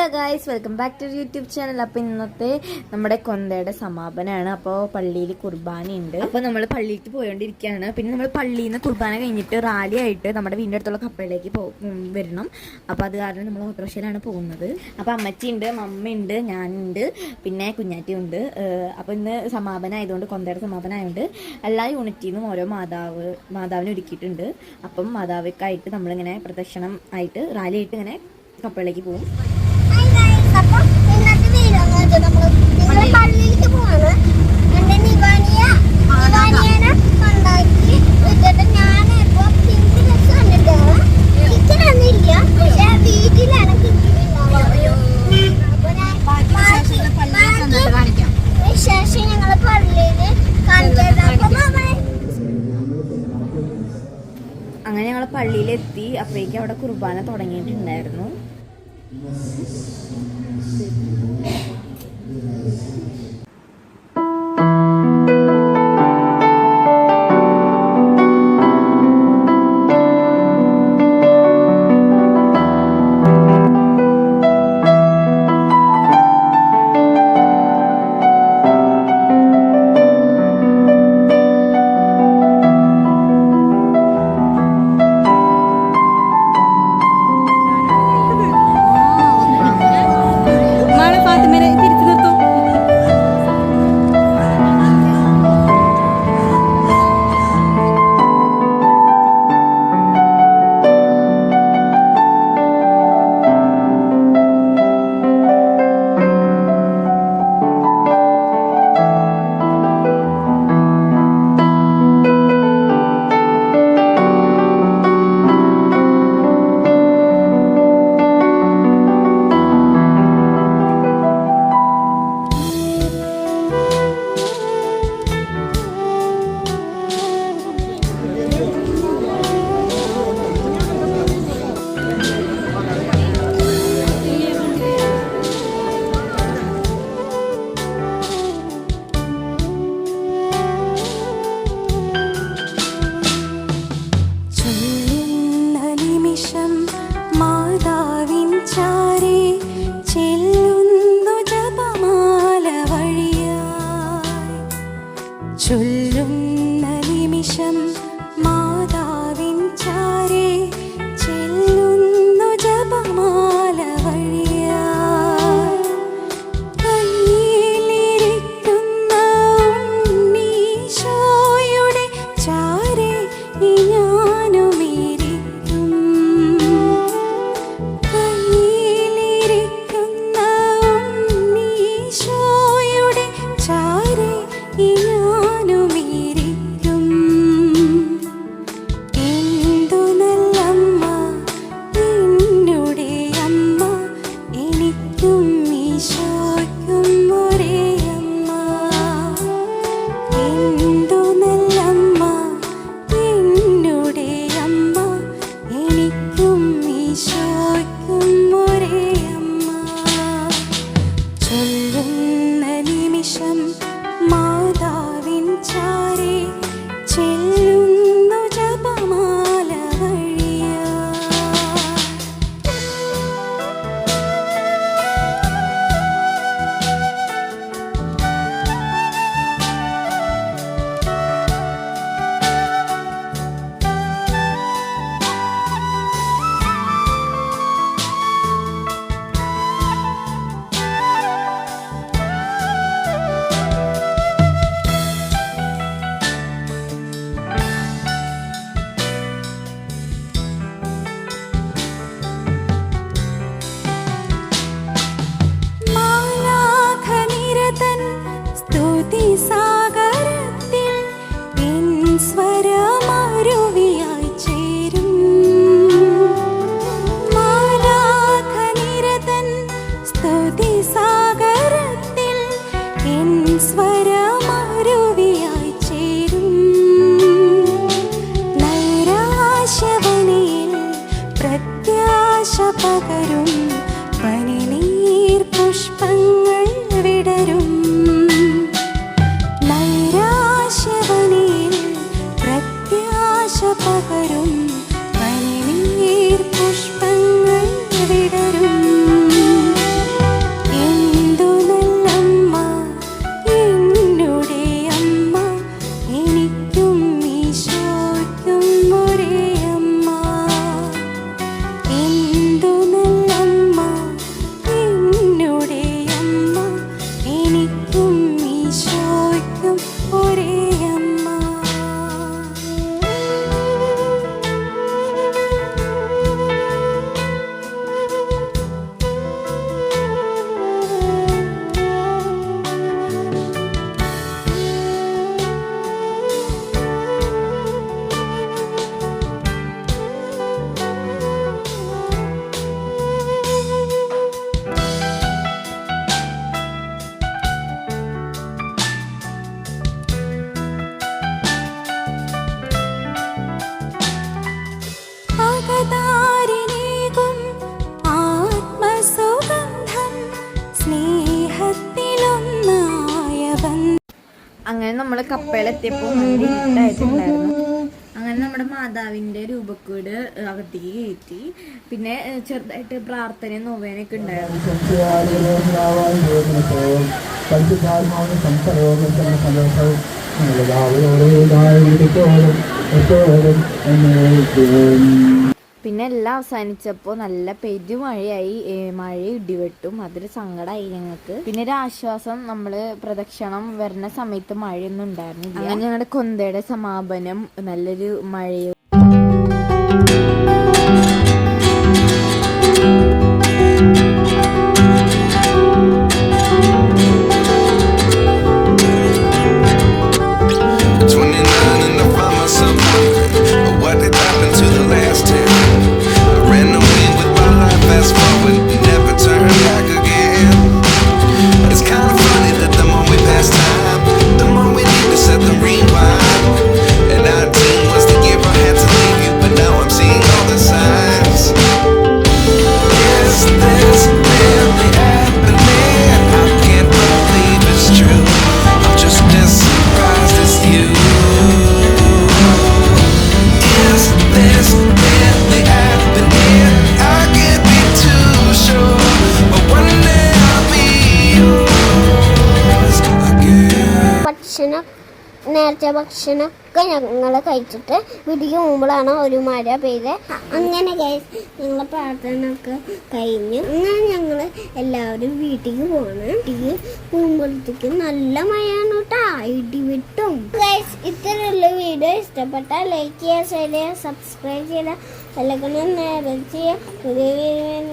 Hello guys, welcome back to YouTube channel. അപ്പോൾ ഇന്നത്തെ നമ്മുടെ കൊന്തയുടെ സമാപനമാണ്. അപ്പോൾ പള്ളിയിൽ കുർബാനയുണ്ട്. അപ്പോൾ നമ്മൾ പള്ളിയിലേക്ക് പോയോണ്ടിരിക്കുകയാണ്. പിന്നെ നമ്മൾ പള്ളിയിൽ നിന്ന് കുർബാന കഴിഞ്ഞിട്ട് റാലി ആയിട്ട് നമ്മുടെ വീടിൻ്റെ അടുത്തുള്ള കപ്പലിലേക്ക് വരണം. അപ്പോൾ അത് കാരണം നമ്മൾ ഓട്ടോറിക്ഷയിലാണ് പോകുന്നത്. അപ്പോൾ അമ്മച്ചിയുണ്ട്, മമ്മയുണ്ട്, ഞാനുണ്ട്, പിന്നെ കുഞ്ഞാറ്റി ഉണ്ട്. അപ്പോൾ ഇന്ന് സമാപനം ആയതുകൊണ്ട്, കൊന്തയുടെ സമാപനം ആയതുകൊണ്ട് എല്ലാ യൂണിറ്റിൽ നിന്നും ഓരോ മാതാവിനെ ഒരുക്കിയിട്ടുണ്ട്. അപ്പം മാതാവിക്കായിട്ട് നമ്മളിങ്ങനെ പ്രദക്ഷിണം ആയിട്ട് റാലി ആയിട്ട് ഇങ്ങനെ കപ്പലിലേക്ക് പോകും. പള്ളിയിലേക്ക് പോവാണ്. എന്റെ നിവാനിയെ കൊണ്ടാക്കി വിട്ടിട്ട് ഞാൻ ഇപ്പൊ പിങ്ക് ഡ്രസ് കണ്ടിട്ടാണ്. കിച്ചനൊന്നുമില്ല, പക്ഷെ വീട്ടിലാണ് വിശേഷം ഞങ്ങള് പള്ളിയില് അങ്ങനെ ഞങ്ങൾ പള്ളിയിലെത്തി. അപ്പോഴേക്കും അവിടെ കുർബാന തുടങ്ങിയിട്ടുണ്ടായിരുന്നു. ചൊല്ലുന്ന നിമിഷം മാതാവിൻ ചാരേ ചെല്ലുന്നു ജപമാല വഴിയായി. കയ്യിലിരിക്കുന്ന ഉണ്ണീശോയുടെ ചാരേ ഞാനുമിരിക്കും. കയ്യിലിരിക്കുന്ന ഉണ്ണീശോയുടെ ചാരേ മാതാവിൻ ചാരേ ചെല്ലുന്നു ജപമാല പ്രത്യാശ പകരും പനിനീർ പുഷ്പങ്ങൾ വിടരും. നൈരാശ്യവനിൽ പ്രത്യാശ പകരും പനിനീർ പുഷ്പങ്ങൾ വിടരും. കപ്പയിലെത്തിയപ്പോൾ നല്ല ഇരുട്ടായിട്ടുണ്ടായിരുന്നു. അങ്ങനെ നമ്മുടെ മാതാവിന്റെ രൂപക്കൂട് അകത്തേക്ക് കയറ്റി. പിന്നെ ചെറുതായിട്ട് പ്രാർത്ഥനയും നോവേനൊക്കെ ഉണ്ടായിരുന്നു. പിന്നെ എല്ലാം അവസാനിച്ചപ്പോൾ നല്ല പെരുമഴയായി, മഴ ഇടിവെട്ടും. അതൊരു സങ്കടമായി ഞങ്ങൾക്ക്. പിന്നെ ഒരു ആശ്വാസം, നമ്മള് പ്രദക്ഷിണം വരുന്ന സമയത്ത് മഴയൊന്നും ഉണ്ടായിരുന്നില്ല. അങ്ങനെ ഞങ്ങളുടെ കൊന്തയുടെ സമാപനം നല്ലൊരു മഴയും നേരത്തെ ഭക്ഷണമൊക്കെ ഞങ്ങൾ കഴിച്ചിട്ട് വീട്ടിലേക്ക് പോകുമ്പോഴാണ് ഒരു മഴ പെയ്ത്. അങ്ങനെ ഞങ്ങളെ പ്രാർത്ഥന ഒക്കെ കഴിഞ്ഞു. അങ്ങനെ ഞങ്ങൾ എല്ലാവരും വീട്ടിലേക്ക് പോകണം. വീട്ടിലേക്ക് പോകുമ്പോഴത്തേക്ക് നല്ല മഴയാണ് കേട്ടോ, ഇടിവിട്ടും. ഇത്രയുള്ള വീഡിയോ ഇഷ്ടപ്പെട്ടാൽ ലൈക്ക് ചെയ്യുക, ഷെയർ ചെയ്യുക, സബ്സ്ക്രൈബ് ചെയ്യുക, അല്ലെങ്കിൽ നേരെ ചെയ്യുക. പുതിയ വീഡിയോ